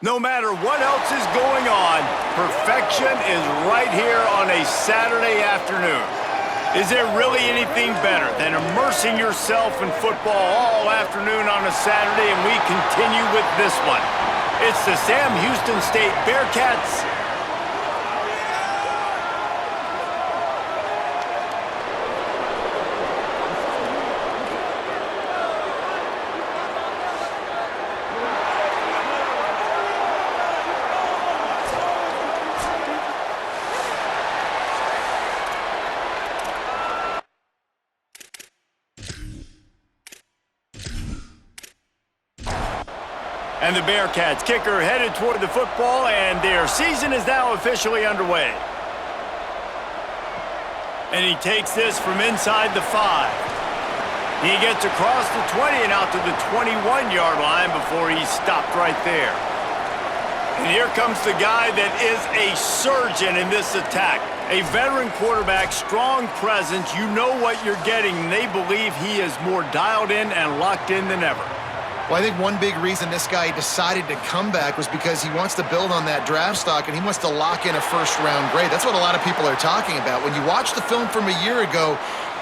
No matter what else is going on, perfection is right here on a Saturday afternoon. Is there really anything better than immersing yourself in football all afternoon on a Saturday? And we continue with this one. It's the Sam Houston State Bearcats and the Bearcats kicker headed toward the football, and their season is now officially underway. And he takes this from inside the 5. He gets across the 20 and out to the 21-yard line before he's stopped right there. And here comes the guy that is a surgeon in this attack. A veteran quarterback, strong presence. You know what you're getting, and they believe he is more dialed in and locked in than ever. Well, I think one big reason this guy decided to come back was because he wants to build on that draft stock and he wants to lock in a first-round grade. That's what a lot of people are talking about. When you watch the film from a year ago,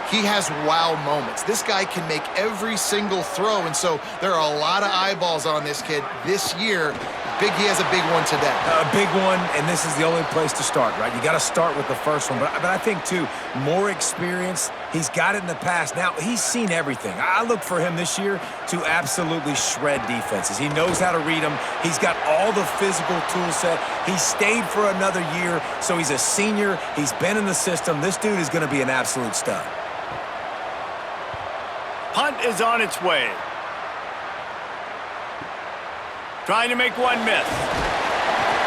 he has wow moments. This guy can make every single throw, and so there are a lot of eyeballs on this kid this year. He has a big one today. A big one, and this is the only place to start, right? You got to start with the first one. But I think, too, more experience. He's got it in the past. Now, he's seen everything. I look for him this year to absolutely shred defenses. He knows how to read them. He's got all the physical tool set. He stayed for another year, so he's a senior. He's been in the system. This dude is going to be an absolute stud. Punt is on its way. Trying to make one miss.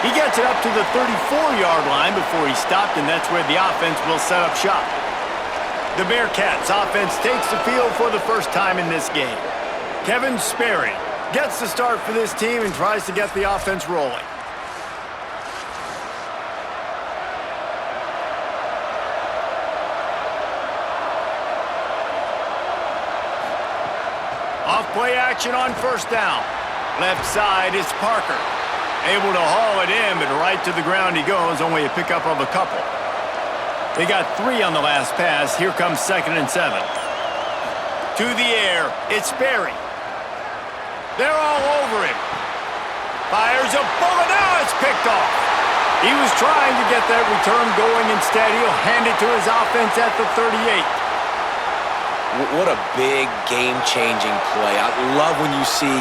He gets it up to the 34-yard line before he stopped, and that's where the offense will set up shop. The Bearcats offense takes the field for the first time in this game. Kevin Sperry gets the start for this team and tries to get the offense rolling. Off play action on first down. Left side is Parker. Able to haul it in, but right to the ground he goes. Only a pickup of a couple. They got 3 on the last pass. Here comes 2nd and 7. To the air, it's Sperry. They're all over him. Fires a bullet. Now it's picked off. He was trying to get that return going. Instead, he'll hand it to his offense at the 38. What a big game-changing play. I love when you see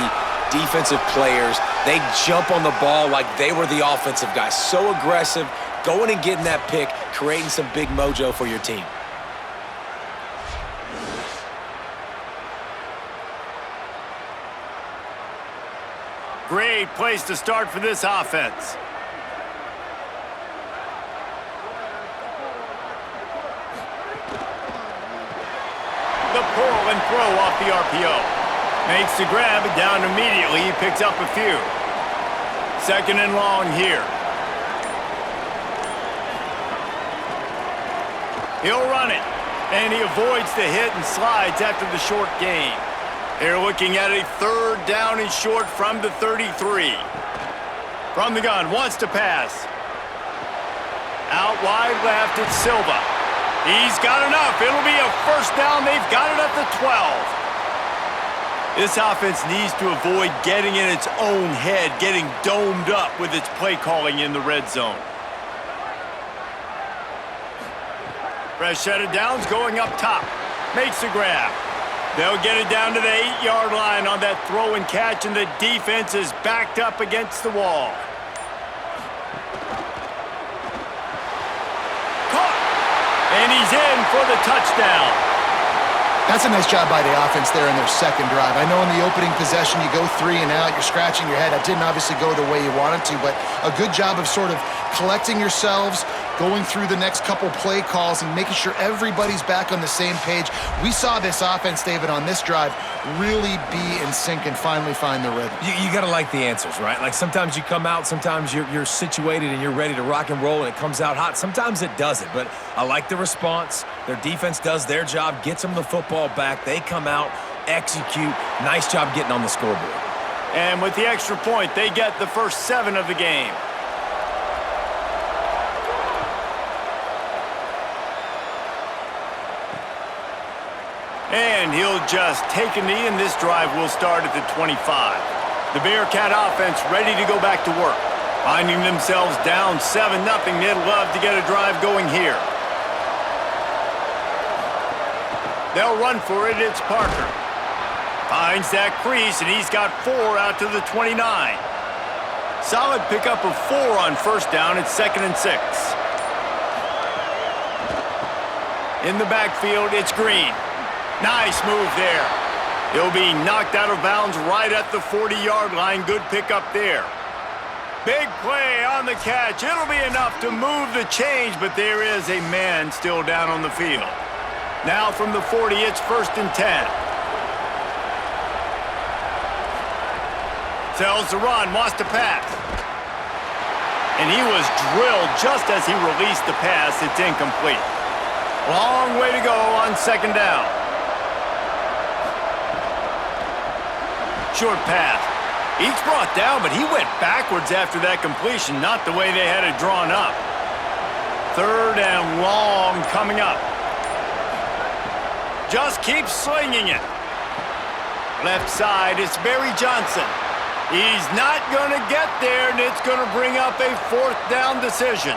defensive players, they jump on the ball like they were the offensive guy. So aggressive, going and getting that pick, creating some big mojo for your team. Great place to start for this offense. The pull and throw off the RPO. Makes the grab, down immediately. He picks up a few. 2nd and long here. He'll run it, and he avoids the hit and slides after the short gain. They're looking at a 3rd down and short from the 33. From the gun, wants to pass. Out wide left, it's Silva. He's got enough. It'll be a first down. They've got it at the 12. This offense needs to avoid getting in its own head, getting domed up with its play calling in the red zone. Fresh set of downs going up top. Makes the grab. They'll get it down to the 8-yard line on that throw and catch, and the defense is backed up against the wall. Caught! And he's in for the touchdown. That's a nice job by the offense there in their second drive. I know in the opening possession you go 3 and out, you're scratching your head. That didn't obviously go the way you wanted to, but a good job of sort of collecting yourselves, going through the next couple play calls and making sure everybody's back on the same page. We saw this offense, David, on this drive really be in sync and finally find the rhythm. You got to like the answers, right? Like sometimes you come out, sometimes you're situated and you're ready to rock and roll and it comes out hot. Sometimes it doesn't, but I like the response. Their defense does their job, gets them the football back. They come out, execute. Nice job getting on the scoreboard. And with the extra point, they get the first 7 of the game. And he'll just take a knee, and this drive will start at the 25. The Bearcat offense ready to go back to work. Finding themselves down 7-0, they'd love to get a drive going here. They'll run for it. It's Parker. Finds that crease, and he's got 4 out to the 29. Solid pickup of 4 on first down. It's 2nd and 6. In the backfield, it's Green. Nice move there. He'll be knocked out of bounds right at the 40-yard line. Good pickup there. Big play on the catch. It'll be enough to move the chains, but there is a man still down on the field. Now from the 40, it's 1st and 10. Tells the run, wants to pass. And he was drilled just as he released the pass. It's incomplete. Long way to go on 2nd down. Short pass. He's brought down, but he went backwards after that completion, not the way they had it drawn up. 3rd and long coming up. Just keep slinging it. Left side, it's Barry Johnson. He's not going to get there, and it's going to bring up a 4th down decision.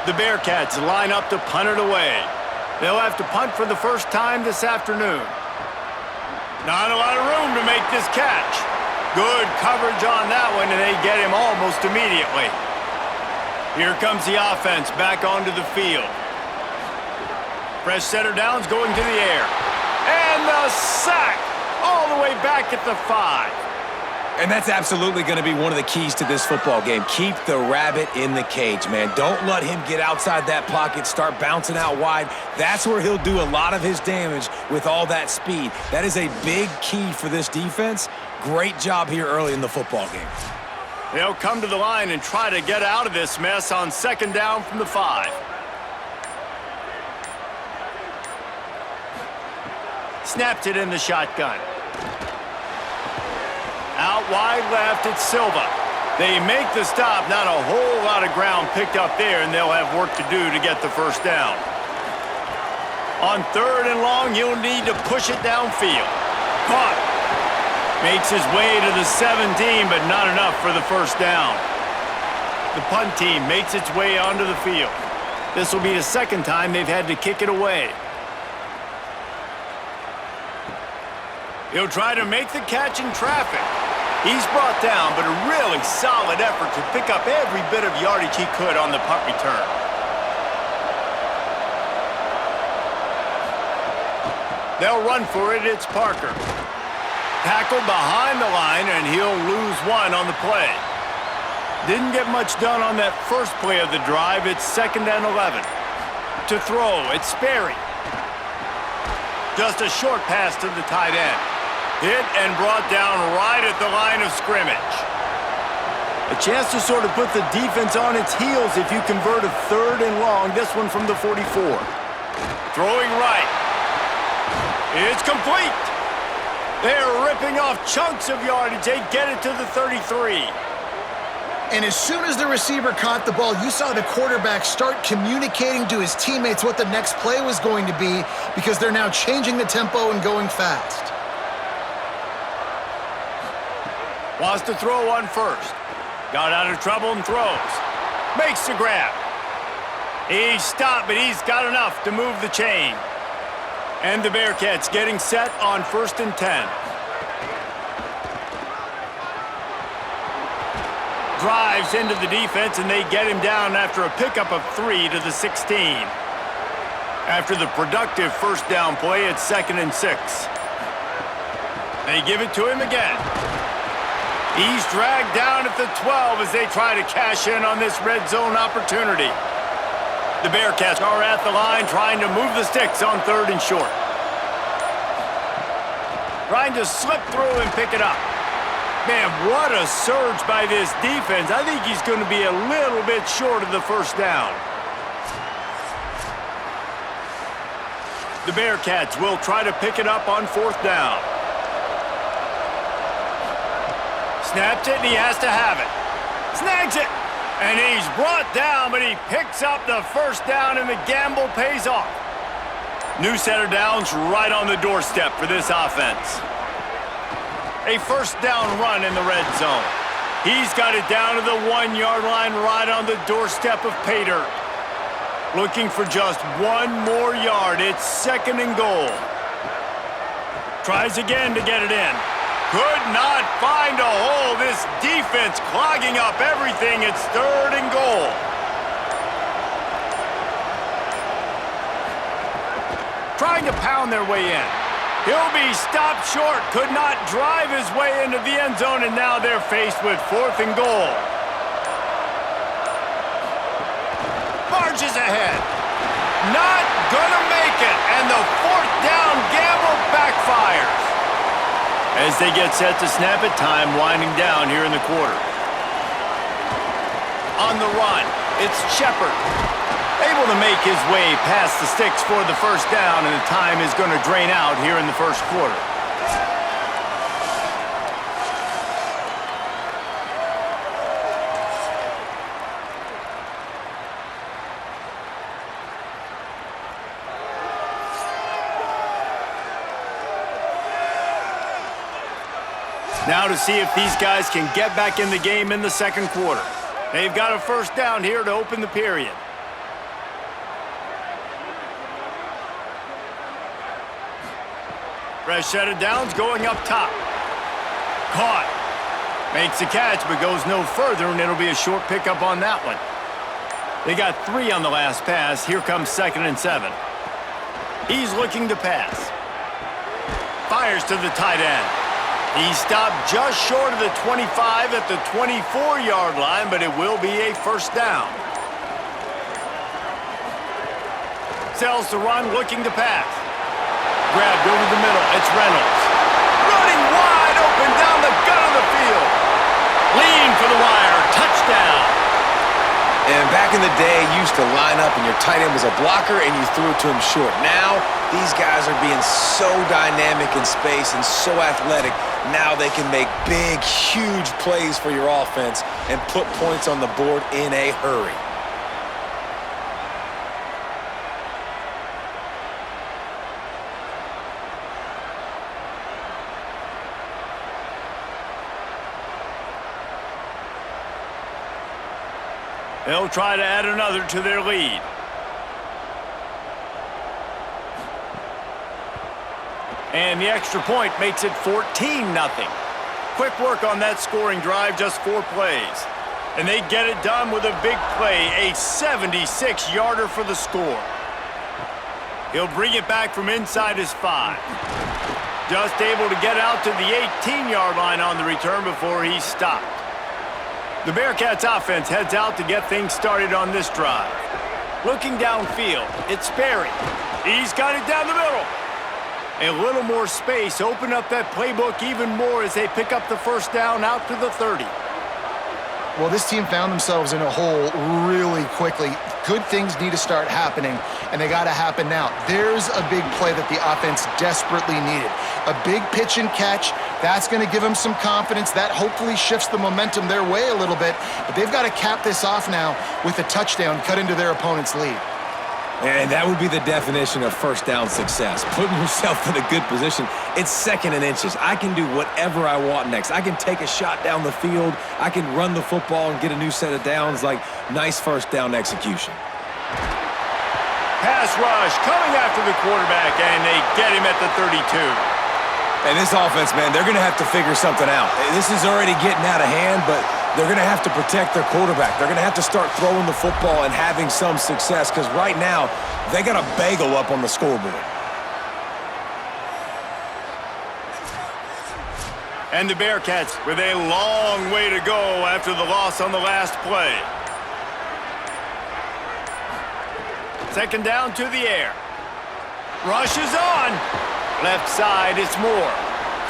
The Bearcats line up to punt it away. They'll have to punt for the first time this afternoon. Not a lot of room to make this catch. Good coverage on that one, and they get him almost immediately. Here comes the offense back onto the field. Fresh setter downs going to the air. And the sack all the way back at the 5. And that's absolutely going to be one of the keys to this football game. Keep the rabbit in the cage, man. Don't let him get outside that pocket, start bouncing out wide. That's where he'll do a lot of his damage with all that speed. That is a big key for this defense. Great job here early in the football game. They'll come to the line and try to get out of this mess on 2nd down from the 5. Snapped it in the shotgun. Out wide left, it's Silva. They make the stop. Not a whole lot of ground picked up there, and they'll have work to do to get the first down. On 3rd and long, he'll need to push it downfield. Caught. Makes his way to the 17, but not enough for the first down. The punt team makes its way onto the field. This will be the 2nd time they've had to kick it away. He'll try to make the catch in traffic. He's brought down, but a really solid effort to pick up every bit of yardage he could on the punt return. They'll run for it. It's Parker. Tackled behind the line, and he'll lose 1 on the play. Didn't get much done on that first play of the drive. It's 2nd and 11. To throw, it's Sperry. Just a short pass to the tight end. Hit and brought down right at the line of scrimmage. A chance to sort of put the defense on its heels if you convert a 3rd and long. This one from the 44. Throwing right. It's complete. They're ripping off chunks of yardage. They get it to the 33. And as soon as the receiver caught the ball, you saw the quarterback start communicating to his teammates what the next play was going to be because they're now changing the tempo and going fast. Wants to throw on 1st. Got out of trouble and throws. Makes the grab. He's stopped, but he's got enough to move the chain. And the Bearcats getting set on 1st and 10. Drives into the defense, and they get him down after a pickup of 3 to the 16. After the productive first down play, it's 2nd and 6. They give it to him again. He's dragged down at the 12 as they try to cash in on this red zone opportunity. The Bearcats are at the line trying to move the sticks on 3rd and short. Trying to slip through and pick it up. Man, what a surge by this defense. I think he's going to be a little bit short of the first down. The Bearcats will try to pick it up on 4th down. Snaps it, and he has to have it. Snags it, and he's brought down, but he picks up the first down, and the gamble pays off. New set of downs right on the doorstep for this offense. A first down run in the red zone. He's got it down to the 1-yard line right on the doorstep of pay dirt. Looking for just one more yard. It's 2nd and goal. Tries again to get it in. Could not find a hole. This defense clogging up everything. It's 3rd and goal. Trying to pound their way in. He'll be stopped short. Could not drive his way into the end zone, and now they're faced with 4th and goal. Marches ahead. Not gonna make it, and the 4th down gamble backfires. As they get set to snap it, time winding down here in the quarter. On the run, it's Shepard. Able to make his way past the sticks for the first down, and the time is going to drain out here in the first quarter. Now to see if these guys can get back in the game in the second quarter. They've got a first down here to open the period. Fresh set of downs going up top. Caught. Makes the catch, but goes no further, and it'll be a short pickup on that one. They got 3 on the last pass. Here comes 2nd and 7. He's looking to pass. Fires to the tight end. He stopped just short of the 25 at the 24-yard line, but it will be a first down. Sells to run, looking to pass. Grabbed over the middle. It's Reynolds. Running wide open down the gut of the field. Lean for the wire. Touchdown. And back in the day, you used to line up and your tight end was a blocker and you threw it to him short. Now, these guys are being so dynamic in space and so athletic. Now they can make big, huge plays for your offense and put points on the board in a hurry. They'll try to add another to their lead. And the extra point makes it 14-0. Quick work on that scoring drive, just 4 plays. And they get it done with a big play, a 76-yarder for the score. He'll bring it back from inside his 5. Just able to get out to the 18-yard line on the return before he's stopped. The Bearcats offense heads out to get things started on this drive. Looking downfield, it's Sperry. He's got it down the middle. A little more space, open up that playbook even more as they pick up the first down out to the 30. Well, this team found themselves in a hole really quickly. Good things need to start happening, and they got to happen now. There's a big play that the offense desperately needed. A big pitch and catch. That's going to give them some confidence. That hopefully shifts the momentum their way a little bit. But they've got to cap this off now with a touchdown cut into their opponent's lead. And that would be the definition of first down success. Putting yourself in a good position. It's 2nd and inches. I can do whatever I want next. I can take a shot down the field. I can run the football and get a new set of downs. Like, nice first down execution. Pass rush coming after the quarterback, and they get him at the 32. And this offense, man, they're going to have to figure something out. This is already getting out of hand, but they're going to have to protect their quarterback. They're going to have to start throwing the football and having some success because right now, they got a bagel up on the scoreboard. And the Bearcats with a long way to go after the loss on the last play. 2nd down to the air. Rush is on. Left side, it's Moore.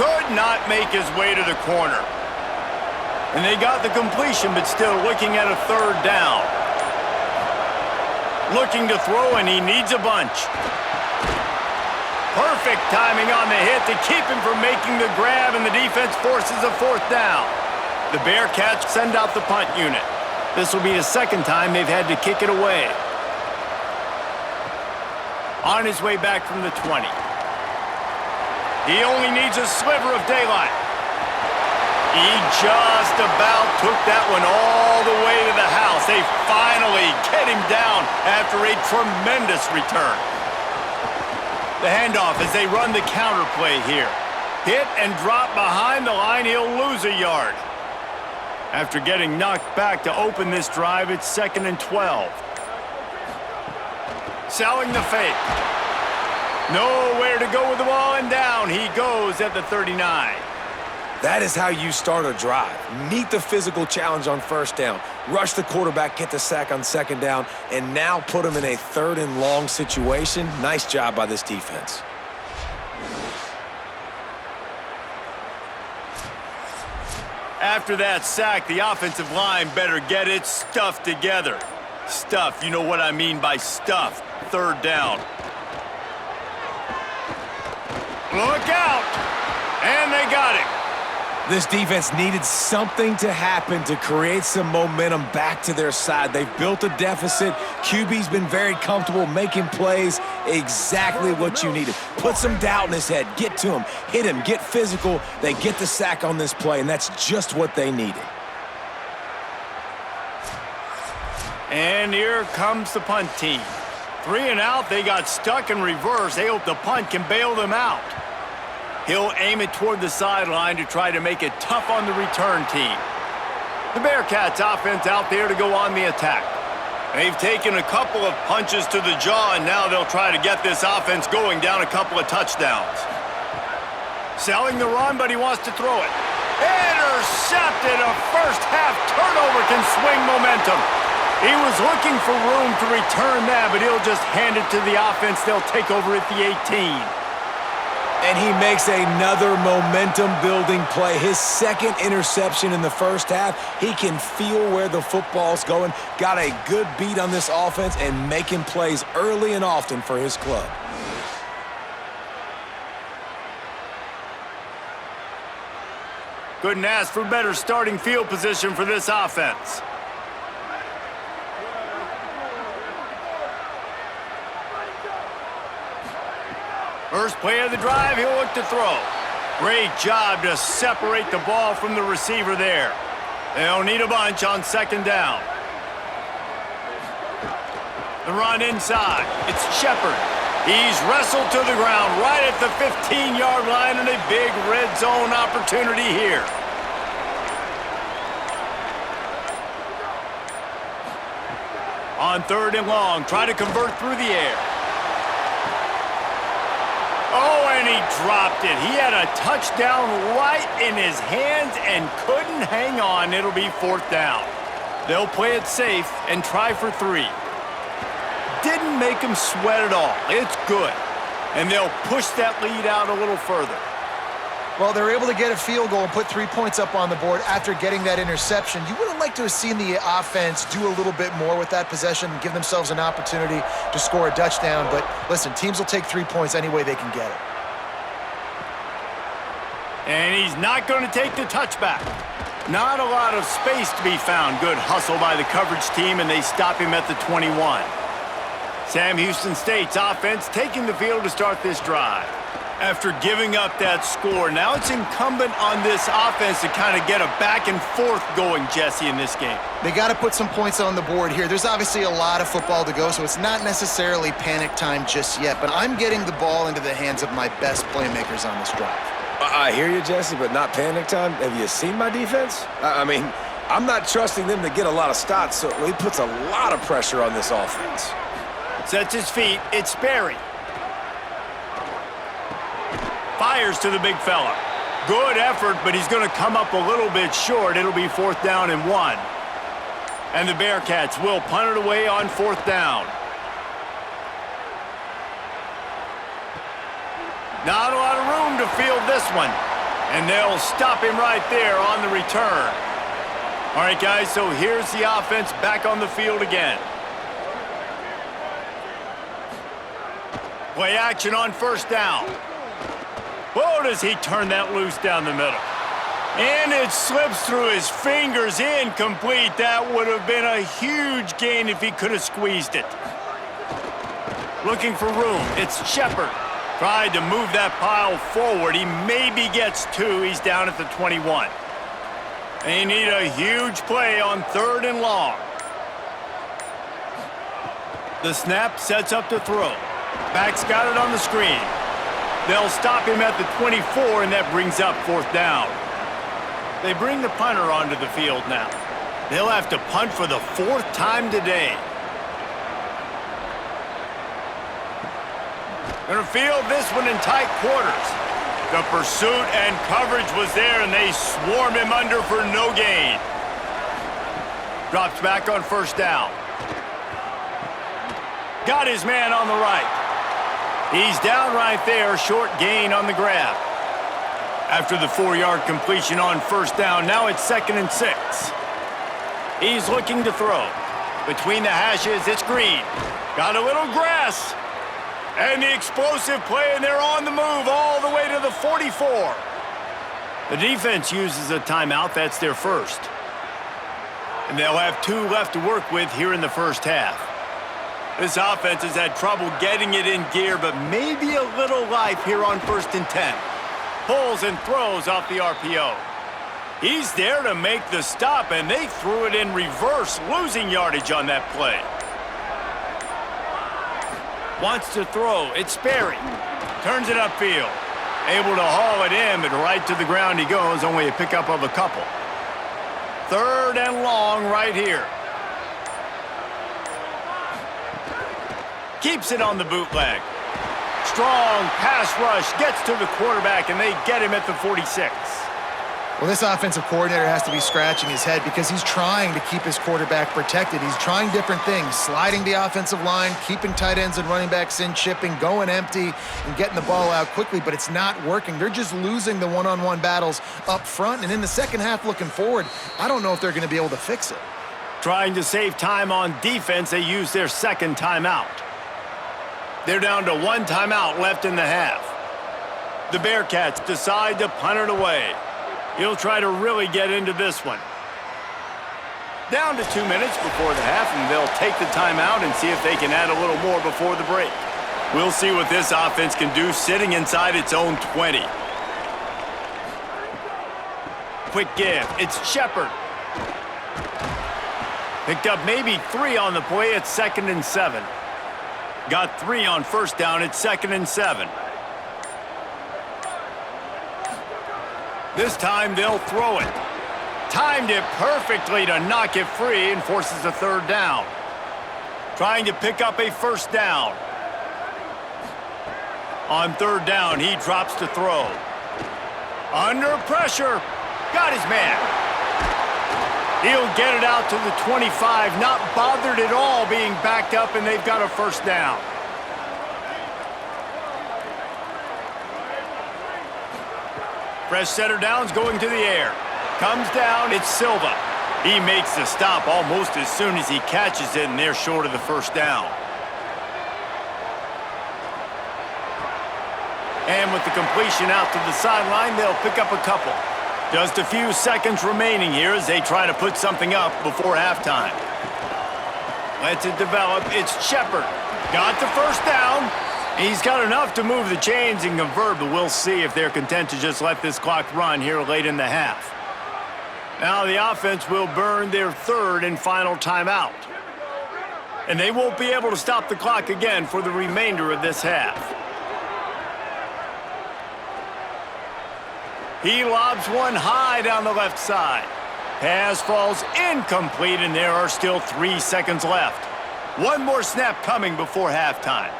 Could not make his way to the corner. And they got the completion, but still looking at a 3rd down. Looking to throw, and he needs a bunch. Perfect timing on the hit to keep him from making the grab, and the defense forces a 4th down. The Bearcats send out the punt unit. This will be the second time they've had to kick it away. On his way back from the 20. He only needs a sliver of daylight. He just about took that one all the way to the house. They finally get him down after a tremendous return. The handoff as they run the counter play here. Hit and drop behind the line, he'll lose a yard. After getting knocked back to open this drive, it's 2nd and 12. Selling the fake. Nowhere to go with the ball, and down he goes at the 39. That is how you start a drive. Meet the physical challenge on first down. Rush the quarterback, get the sack on second down, and now put him in a 3rd and long situation. Nice job by this defense. After that sack, the offensive line better get its stuff together. Stuff, you know what I mean by stuff. 3rd down. Look out! And they got him. This defense needed something to happen to create some momentum back to their side. They've built a deficit. QB's been very comfortable making plays. Exactly what you needed. Put some doubt in his head. Get to him. Hit him. Get physical. They get the sack on this play, and that's just what they needed. And here comes the punt team. 3 and out. They got stuck in reverse. They hope the punt can bail them out. He'll aim it toward the sideline to try to make it tough on the return team. The Bearcats offense out there to go on the attack. They've taken a couple of punches to the jaw, and now they'll try to get this offense going down a couple of touchdowns. Selling the run, but he wants to throw it. Intercepted! A first-half turnover can swing momentum. He was looking for room to return that, but he'll just hand it to the offense. They'll take over at the 18. And he makes another momentum-building play. His 2nd interception in the first half. He can feel where the football's going. Got a good beat on this offense and making plays early and often for his club. Couldn't ask for better starting field position for this offense. First play of the drive, he'll look to throw. Great job to separate the ball from the receiver there. They'll need a bunch on 2nd down. The run inside. It's Shepard. He's wrestled to the ground right at the 15-yard line, and a big red zone opportunity here. On 3rd and long, try to convert through the air. Oh, and he dropped it. He had a touchdown right in his hands and couldn't hang on. It'll be 4th down. They'll play it safe and try for 3. Didn't make him sweat at all. It's good. And they'll push that lead out a little further. Well, they're able to get a field goal and put 3 points up on the board after getting that interception. You would have liked to have seen the offense do a little bit more with that possession and give themselves an opportunity to score a touchdown. But listen, teams will take 3 points any way they can get it. And he's not going to take the touchback. Not a lot of space to be found. Good hustle by the coverage team, and they stop him at the 21. Sam Houston State's offense taking the field to start this drive. After giving up that score, now it's incumbent on this offense to kind of get a back and forth going, Jesse, in this game. They got to put some points on the board here. There's obviously a lot of football to go, so it's not necessarily panic time just yet, but I'm getting the ball into the hands of my best playmakers on this drive. I hear you, Jesse, but not panic time. Have you seen my defense? I mean, I'm not trusting them to get a lot of stops, so he puts a lot of pressure on this offense. Sets his feet. It's Sperry. Fires to the big fella. Good effort, but he's going to come up a little bit short. It'll be 4th down and 1. And the Bearcats will punt it away on 4th down. Not a lot of room to field this one. And they'll stop him right there on the return. All right, guys, so here's the offense back on the field again. Play action on 1st down. Whoa, does he turn that loose down the middle. And it slips through his fingers, incomplete. That would have been a huge gain if he could have squeezed it. Looking for room, it's Shepard. Tried to move that pile forward. He maybe gets 2. He's down at the 21. They need a huge play on 3rd and long. The snap sets up to throw. Back's got it on the screen. They'll stop him at the 24, and that brings up 4th down. They bring the punter onto the field now. They'll have to punt for the 4th time today. Gonna field this one in tight quarters. The pursuit and coverage was there, and they swarm him under for no gain. Drops back on 1st down. Got his man on the right. He's down right there, short gain on the grab. After the 4-yard completion on 1st down, now it's 2nd and 6. He's looking to throw. Between the hashes, it's Green. Got a little grass. And the explosive play, and they're on the move all the way to the 44. The defense uses a timeout. That's their first. And they'll have 2 left to work with here in the first half. This offense has had trouble getting it in gear, but maybe a little life here on 1st and 10. Pulls and throws off the RPO. He's there to make the stop, and they threw it in reverse, losing yardage on that play. Wants to throw. It's Sperry. Turns it upfield. Able to haul it in, but right to the ground he goes. Only a pickup of a couple. 3rd and long right here. Keeps it on the bootleg. Strong pass rush. Gets to the quarterback, and they get him at the 46. Well, this offensive coordinator has to be scratching his head because he's trying to keep his quarterback protected. He's trying different things, sliding the offensive line, keeping tight ends and running backs in, chipping, going empty, and getting the ball out quickly, but it's not working. They're just losing the one-on-one battles up front, and in the second half looking forward, I don't know if they're going to be able to fix it. Trying to save time on defense, they use their 2nd timeout. They're down to 1 timeout left in the half. The Bearcats decide to punt it away. He'll try to really get into this one. Down to 2 minutes before the half, and they'll take the timeout and see if they can add a little more before the break. We'll see what this offense can do sitting inside its own 20. Quick give. It's Shepard. Picked up maybe 3 on the play. It's 2nd and 7. Got 3 on 1st down. It's 2nd and 7. This time they'll throw it. Timed it perfectly to knock it free and forces a 3rd down. Trying to pick up a 1st down. On 3rd down, he drops to throw. Under pressure. Got his man. He'll get it out to the 25. Not bothered at all being backed up, and they've got a 1st down. Fresh setter downs going to the air. Comes down, it's Silva. He makes the stop almost as soon as he catches it, and they're short of the 1st down. And with the completion out to the sideline, they'll pick up a couple. Just a few seconds remaining here as they try to put something up before halftime. Lets it develop, it's Shepard. Got the 1st down. He's got enough to move the chains and convert, but we'll see if they're content to just let this clock run here late in the half. Now the offense will burn their 3rd and final timeout. And they won't be able to stop the clock again for the remainder of this half. He lobs one high down the left side. Pass falls incomplete, and there are still 3 seconds left. One more snap coming before halftime.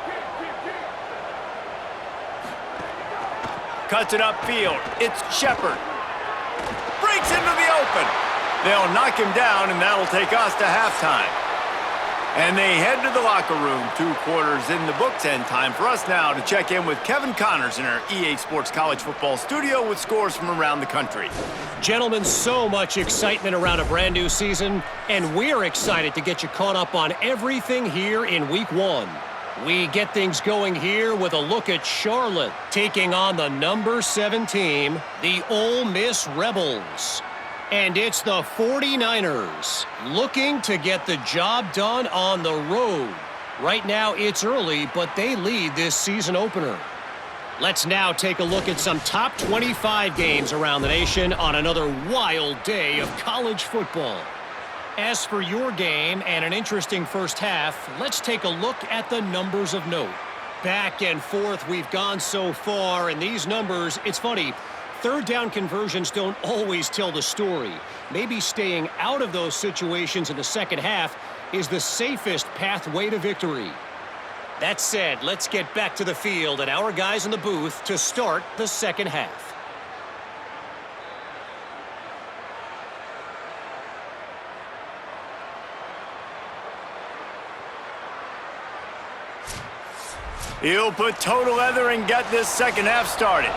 Cuts it upfield. It's Shepard. Breaks into the open. They'll knock him down, and that'll take us to halftime. And they head to the locker room. 2 quarters in the books, and time for us now to check in with Kevin Connors in our EA Sports College Football studio with scores from around the country. Gentlemen, so much excitement around a brand new season, and we're excited to get you caught up on everything here in Week 1. We get things going here with a look at Charlotte taking on the number 7 team, the Ole Miss Rebels. And it's the 49ers looking to get the job done on the road. Right now it's early, but they lead this season opener. Let's now take a look at some top 25 games around the nation on another wild day of college football. As for your game and an interesting first half, let's take a look at the numbers of note. Back and forth we've gone so far, and these numbers, it's funny, third down conversions don't always tell the story. Maybe staying out of those situations in the second half is the safest pathway to victory. That said, let's get back to the field and our guys in the booth to start the second half. He'll put total leather and get this second half started.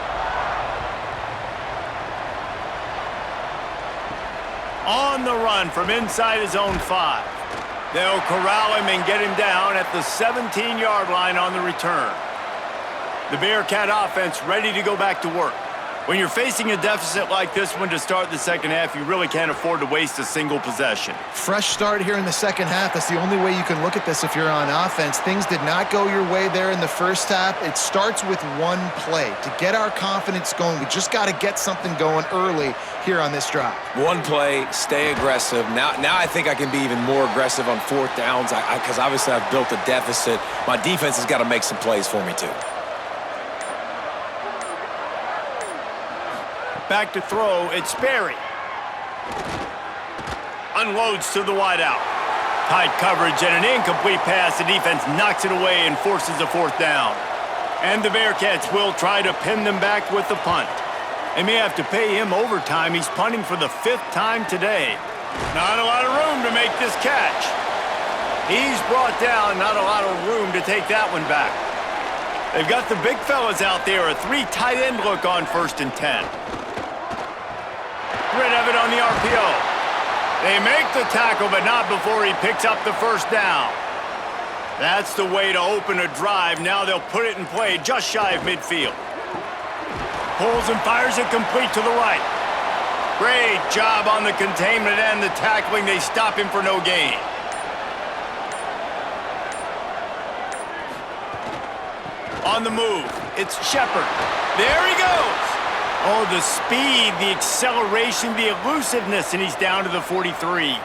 On the run from inside his own 5. They'll corral him and get him down at the 17-yard line on the return. The Bearcat offense ready to go back to work. When you're facing a deficit like this one to start the second half, you really can't afford to waste a single possession. Fresh start here in the second half. That's the only way you can look at this if you're on offense. Things did not go your way there in the first half. It starts with one play. To get our confidence going, we just got to get something going early here on this drive. One play, stay aggressive. Now I think I can be even more aggressive on fourth downs because obviously I've built a deficit. My defense has got to make some plays for me too. Back to throw, it's Sperry. Unloads to the wideout. Tight coverage and an incomplete pass. The defense knocks it away and forces a fourth down. And the Bearcats will try to pin them back with the punt. They may have to pay him overtime. He's punting for the 5th time today. Not a lot of room to make this catch. He's brought down, not a lot of room to take that one back. They've got the big fellas out there, a 3 tight end look on 1st and 10. Rid of it on the RPO. They make the tackle, but not before he picks up the first down. That's the way to open a drive. Now they'll put it in play just shy of midfield. Pulls and fires it complete to the right. Great job on the containment and the tackling. They stop him for no gain. On the move, it's Shepard. There he goes. Oh, the speed, the acceleration, the elusiveness, and he's down to the 43.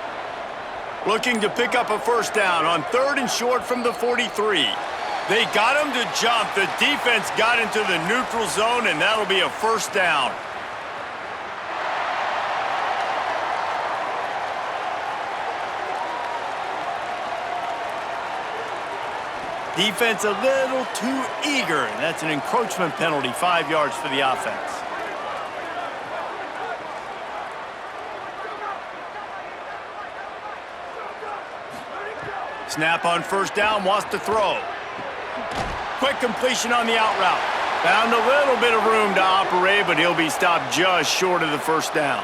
Looking to pick up a first down on 3rd and short from the 43. They got him to jump. The defense got into the neutral zone, and that'll be a first down. Defense a little too eager, and that's an encroachment penalty, 5 yards for the offense. Snap on first down, wants to throw. Quick completion on the out route. Found a little bit of room to operate, but he'll be stopped just short of the first down.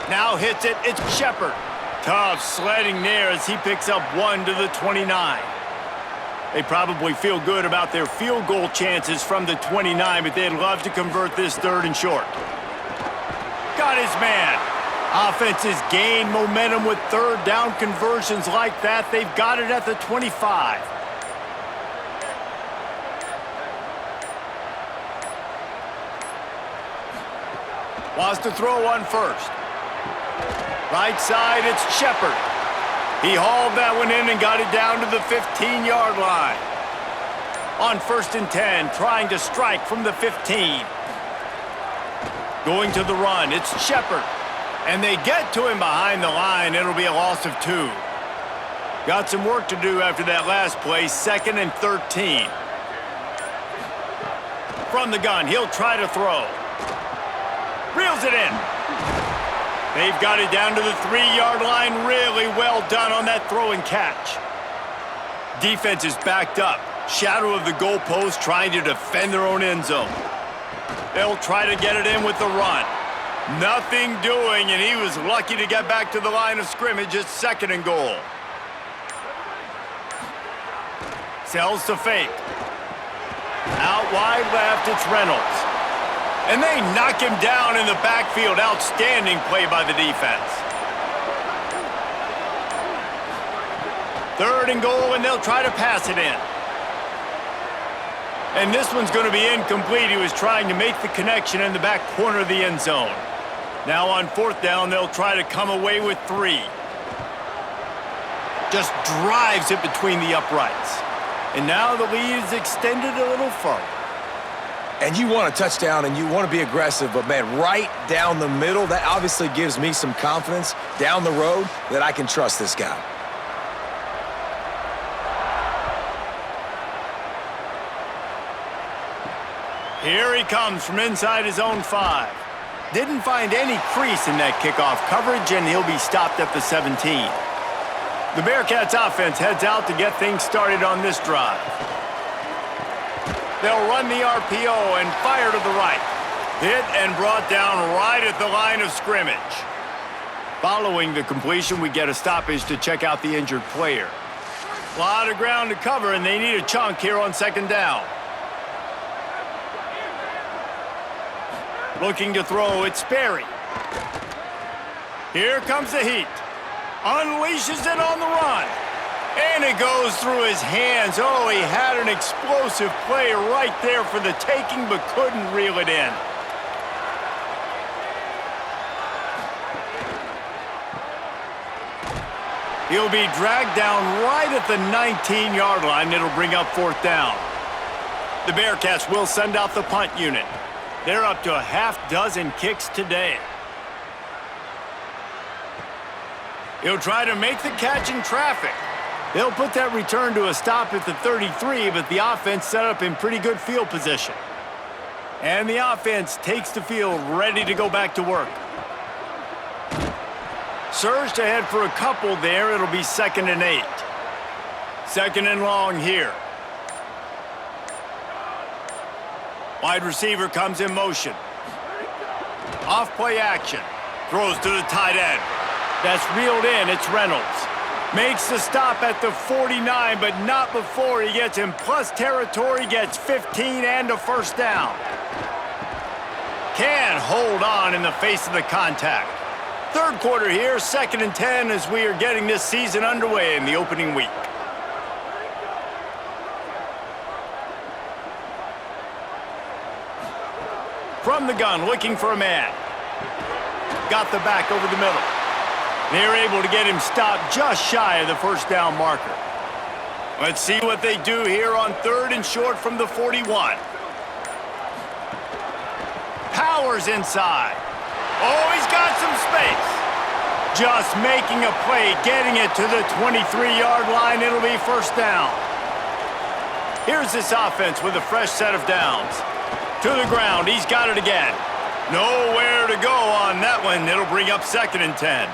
Now hits it, it's Shepard. Tough sledding there as he picks up 1 to the 29. They probably feel good about their field goal chances from the 29, but they'd love to convert this 3rd and short. Got his man. Offenses gain momentum with 3rd down conversions like that. They've got it at the 25. Wants to throw on 1st. Right side, it's Shepard. He hauled that one in and got it down to the 15-yard line. On 1st and 10, trying to strike from the 15. Going to the run, it's Shepard. And they get to him behind the line. It'll be a loss of 2. Got some work to do after that last play, 2nd and 13. From the gun, he'll try to throw. Reels it in. They've got it down to the 3-yard line. Really well done on that throw and catch. Defense is backed up. Shadow of the goalpost, trying to defend their own end zone. They'll try to get it in with the run. Nothing doing, and he was lucky to get back to the line of scrimmage at 2nd and goal. Sells to fake. Out wide left, it's Reynolds. And they knock him down in the backfield. Outstanding play by the defense. 3rd and goal, and they'll try to pass it in. And this one's going to be incomplete. He was trying to make the connection in the back corner of the end zone. Now on 4th down, they'll try to come away with 3. Just drives it between the uprights. And now the lead is extended a little further. And you want a touchdown and you want to be aggressive, but man, right down the middle, that obviously gives me some confidence down the road that I can trust this guy. Here he comes from inside his own 5. Didn't find any crease in that kickoff coverage, and he'll be stopped at the 17. The Bearcats offense heads out to get things started on this drive. They'll run the RPO and fire to the right. Hit and brought down right at the line of scrimmage. Following the completion, we get a stoppage to check out the injured player. A lot of ground to cover, and they need a chunk here on 2nd down. Looking to throw, it's Sperry. Here comes the heat. Unleashes it on the run. And it goes through his hands. Oh, he had an explosive play right there for the taking, but couldn't reel it in. He'll be dragged down right at the 19-yard line. It'll bring up 4th down. The Bearcats will send out the punt unit. They're up to a half-dozen kicks today. He'll try to make the catch in traffic. They'll put that return to a stop at the 33, but the offense set up in pretty good field position. And the offense takes the field ready to go back to work. Surged ahead for a couple there. It'll be 2nd and 8. 2nd and long here. Wide receiver comes in motion. Off play action. Throws to the tight end. That's reeled in. It's Reynolds. Makes the stop at the 49, but not before he gets in plus territory, gets 15 and a 1st down. Can hold on in the face of the contact. 3rd quarter here, 2nd and 10 as we are getting this season underway in the opening week. From the gun, looking for a man. Got the back over the middle. They're able to get him stopped just shy of the 1st down marker. Let's see what they do here on 3rd and short from the 41. Powers inside. Oh, he's got some space. Just making a play, getting it to the 23-yard line. It'll be 1st down. Here's this offense with a fresh set of downs. To the ground, he's got it again. Nowhere to go on that one. It'll bring up 2nd and 10.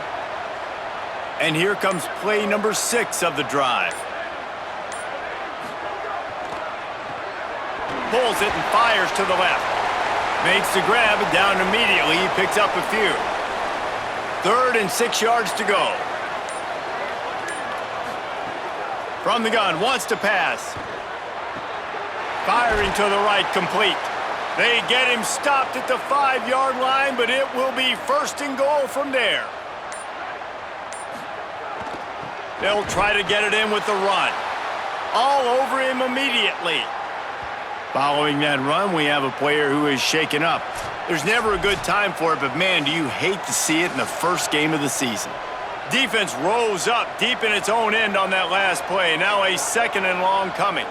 And here comes play number 6 of the drive. Pulls it and fires to the left. Makes the grab, and down immediately. He picks up a few. 3rd and 6 yards to go. From the gun, wants to pass. Firing to the right, complete. They get him stopped at the 5-yard line, but it will be 1st and goal from there. They'll try to get it in with the run. All over him immediately. Following that run, we have a player who is shaken up. There's never a good time for it, but man, do you hate to see it in the first game of the season. Defense rose up deep in its own end on that last play. Now a 2nd and long coming.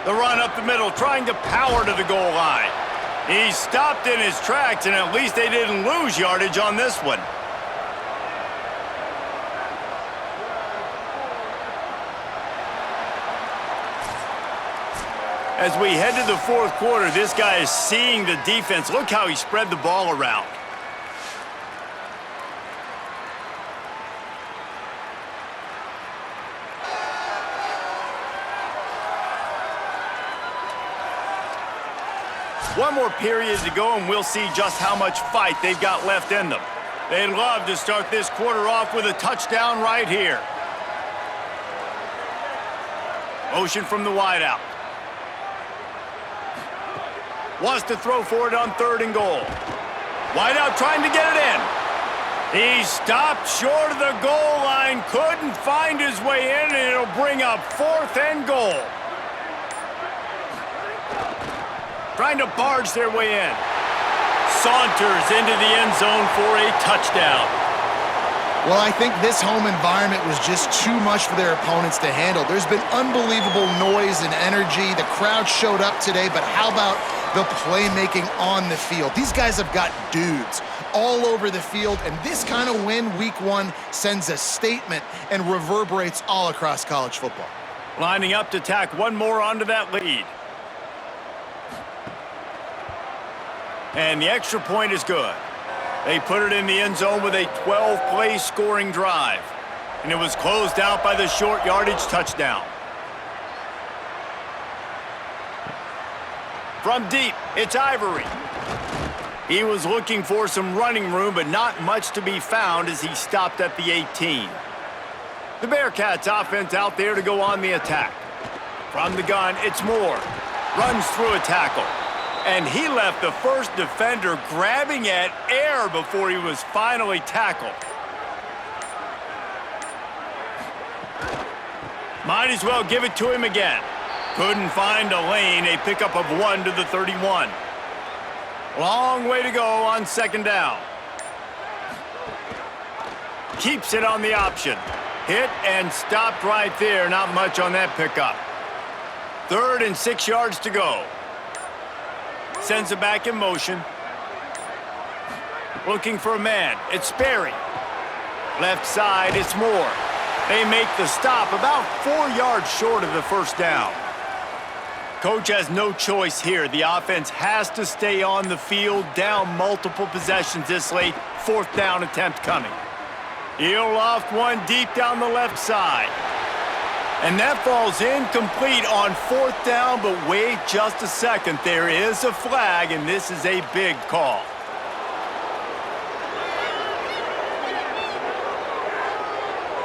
The run up the middle, trying to power to the goal line. He stopped in his tracks, and at least they didn't lose yardage on this one. As we head to the 4th quarter, this guy is seeing the defense. Look how he spread the ball around. One more period to go, and we'll see just how much fight they've got left in them. They'd love to start this quarter off with a touchdown right here. Motion from the wideout. Wants to throw for it on 3rd and goal. Wideout trying to get it in. He stopped short of the goal line, couldn't find his way in, and it'll bring up 4th and goal. Trying to barge their way in. Saunters into the end zone for a touchdown. Well, I think this home environment was just too much for their opponents to handle. There's been unbelievable noise and energy. The crowd showed up today, but how about the playmaking on the field? These guys have got dudes all over the field, and this kind of win week 1 sends a statement and reverberates all across college football. Lining up to tack one more onto that lead. And the extra point is good. They put it in the end zone with a 12-play scoring drive. And it was closed out by the short yardage touchdown. From deep, it's Ivory. He was looking for some running room, but not much to be found as he stopped at the 18. The Bearcats offense out there to go on the attack. From the gun, it's Moore. Runs through a tackle. And he left the first defender grabbing at air before he was finally tackled. Might as well give it to him again. Couldn't find a lane, a pickup of 1 to the 31. Long way to go on 2nd down. Keeps it on the option. Hit and stopped right there, not much on that pickup. 3rd and 6 yards to go. Sends it back in motion. Looking for a man. It's Sperry. Left side, it's Moore. They make the stop about 4 yards short of the 1st down. Coach has no choice here. The offense has to stay on the field, down multiple possessions this late. 4th down attempt coming. He'll loft one deep down the left side. And that falls incomplete on 4th down, but wait just a second. There is a flag, and this is a big call.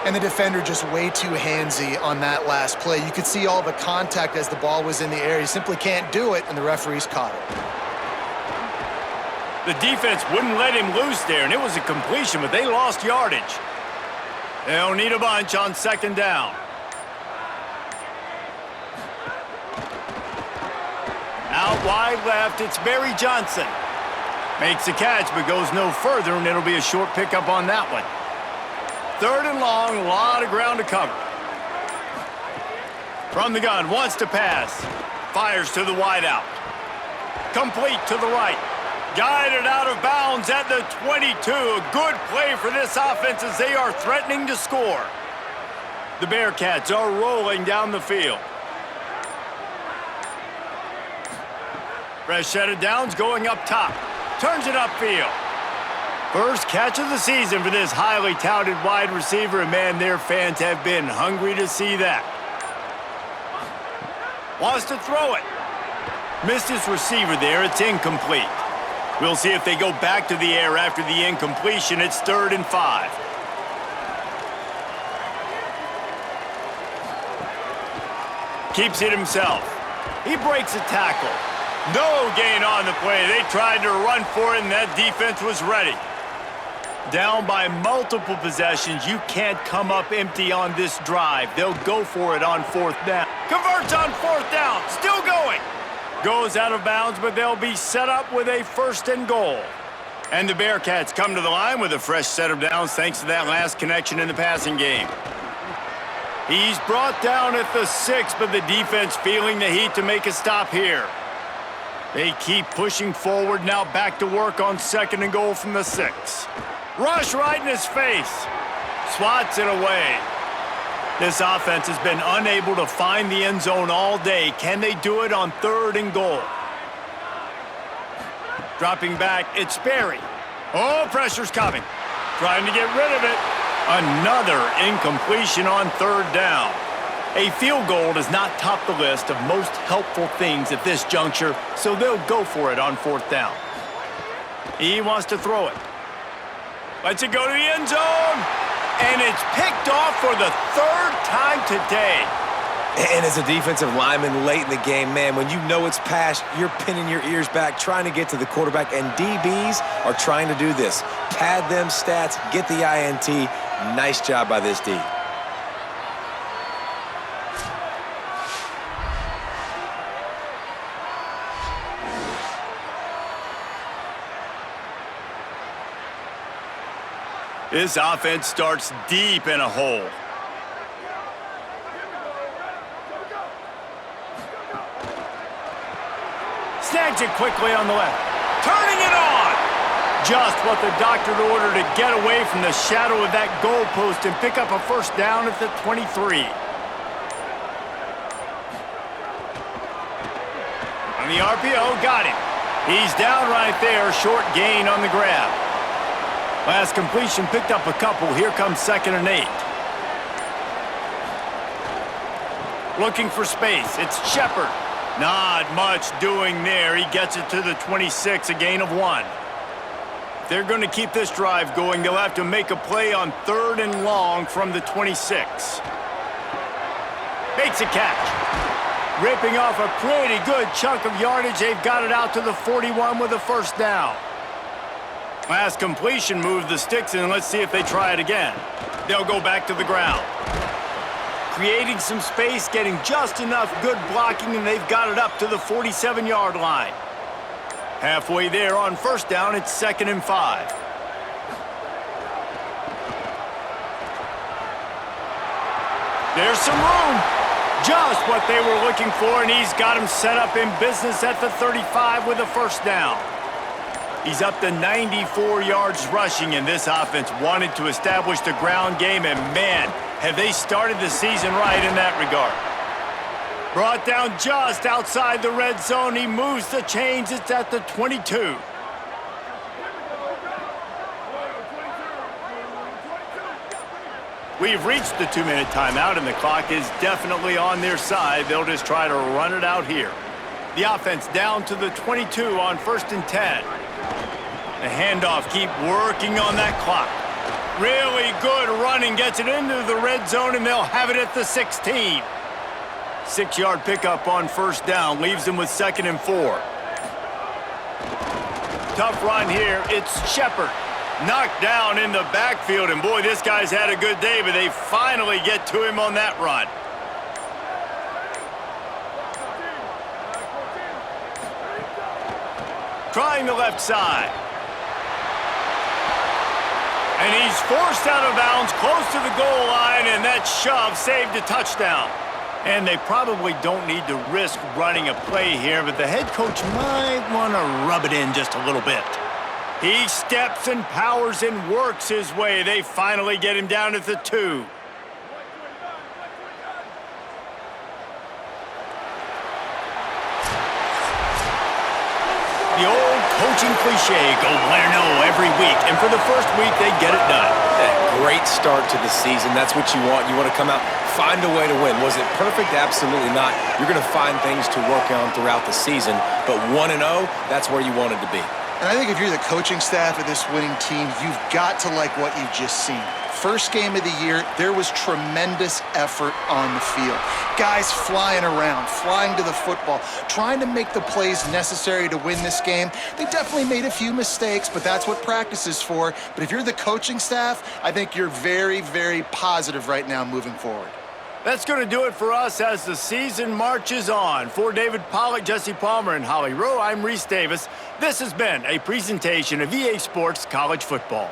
And the defender just way too handsy on that last play. You could see all the contact as the ball was in the air. He simply can't do it, and the referees caught it. The defense wouldn't let him loose there, and it was a completion, but they lost yardage. They'll need a bunch on 2nd down. Out wide left, it's Barry Johnson. Makes a catch, but goes no further, and it'll be a short pickup on that one. 3rd and long, a lot of ground to cover. From the gun, wants to pass. Fires to the wideout. Complete to the right. Guided out of bounds at the 22. A good play for this offense as they are threatening to score. The Bearcats are rolling down the field. Fresh set of downs going up top. Turns it upfield. First catch of the season for this highly touted wide receiver, and man, their fans have been hungry to see that. Wants to throw it. Missed his receiver there. It's incomplete. We'll see if they go back to the air after the incompletion. It's 3rd and 5. Keeps it himself. He breaks a tackle. No gain on the play. They tried to run for it, and that defense was ready. Down by multiple possessions. You can't come up empty on this drive. They'll go for it on 4th down. Converts on 4th down. Still going. Goes out of bounds, but they'll be set up with a 1st and goal. And the Bearcats come to the line with a fresh set of downs thanks to that last connection in the passing game. He's brought down at the 6, but the defense feeling the heat to make a stop here. They keep pushing forward, now back to work on 2nd and goal from the 6. Rush right in his face. Swats it away. This offense has been unable to find the end zone all day. Can they do it on 3rd and goal? Dropping back, it's Sperry. Oh, pressure's coming. Trying to get rid of it. Another incompletion on 3rd down. A field goal does not top the list of most helpful things at this juncture, so they'll go for it on 4th down. He wants to throw it. Lets it go to the end zone, and it's picked off for the 3rd time today. And as a defensive lineman late in the game, man, when you know it's past, you're pinning your ears back, trying to get to the quarterback, and DBs are trying to do this. Pad them stats, get the INT. Nice job by this D. This offense starts deep in a hole. Snags it quickly on the left. Turning it on! Just what the doctor ordered to get away from the shadow of that goalpost and pick up a 1st down at the 23. On the RPO, got him. He's down right there, short gain on the grab. Last completion picked up a couple. Here comes 2nd and 8. Looking for space. It's Shepard. Not much doing there. He gets it to the 26, a gain of 1. If they're going to keep this drive going, they'll have to make a play on 3rd and long from the 26. Makes a catch. Ripping off a pretty good chunk of yardage. They've got it out to the 41 with a 1st down. Last completion moved the sticks, and let's see if they try it again. They'll go back to the ground. Creating some space, getting just enough good blocking, and they've got it up to the 47-yard line. Halfway there on 1st down, it's 2nd and 5. There's some room. Just what they were looking for, and he's got him set up in business at the 35 with a 1st down. He's up to 94 yards rushing, and this offense wanted to establish the ground game, and man, have they started the season right in that regard. Brought down just outside the red zone. He moves the chains. It's at the 22. We've reached the 2-minute timeout, and the clock is definitely on their side. They'll just try to run it out here. The offense down to the 22 on 1st and 10. The handoff, keep working on that clock. Really good running, gets it into the red zone, and they'll have it at the 16. 6-yard pickup on 1st down, leaves them with 2nd and 4. Tough run here, it's Shepard. Knocked down in the backfield, and boy, this guy's had a good day, but they finally get to him on that run. Trying the left side. And he's forced out of bounds close to the goal line, and that shove saved a touchdown. And they probably don't need to risk running a play here, but the head coach might want to rub it in just a little bit. He steps and powers and works his way. They finally get him down at the 2. The old coaching cliche, go bueno every week. And for the first week, they get it done. A great start to the season. That's what you want. You want to come out, find a way to win. Was it perfect? Absolutely not. You're going to find things to work on throughout the season. But 1-0, that's where you wanted to be. And I think if you're the coaching staff of this winning team, you've got to like what you've just seen. First game of the year, there was tremendous effort on the field. Guys flying around, flying to the football, trying to make the plays necessary to win this game. They definitely made a few mistakes, but that's what practice is for. But if you're the coaching staff, I think you're very, very positive right now moving forward. That's going to do it for us as the season marches on. For David Pollack, Jesse Palmer, and Holly Rowe, I'm Reese Davis. This has been a presentation of EA Sports College Football.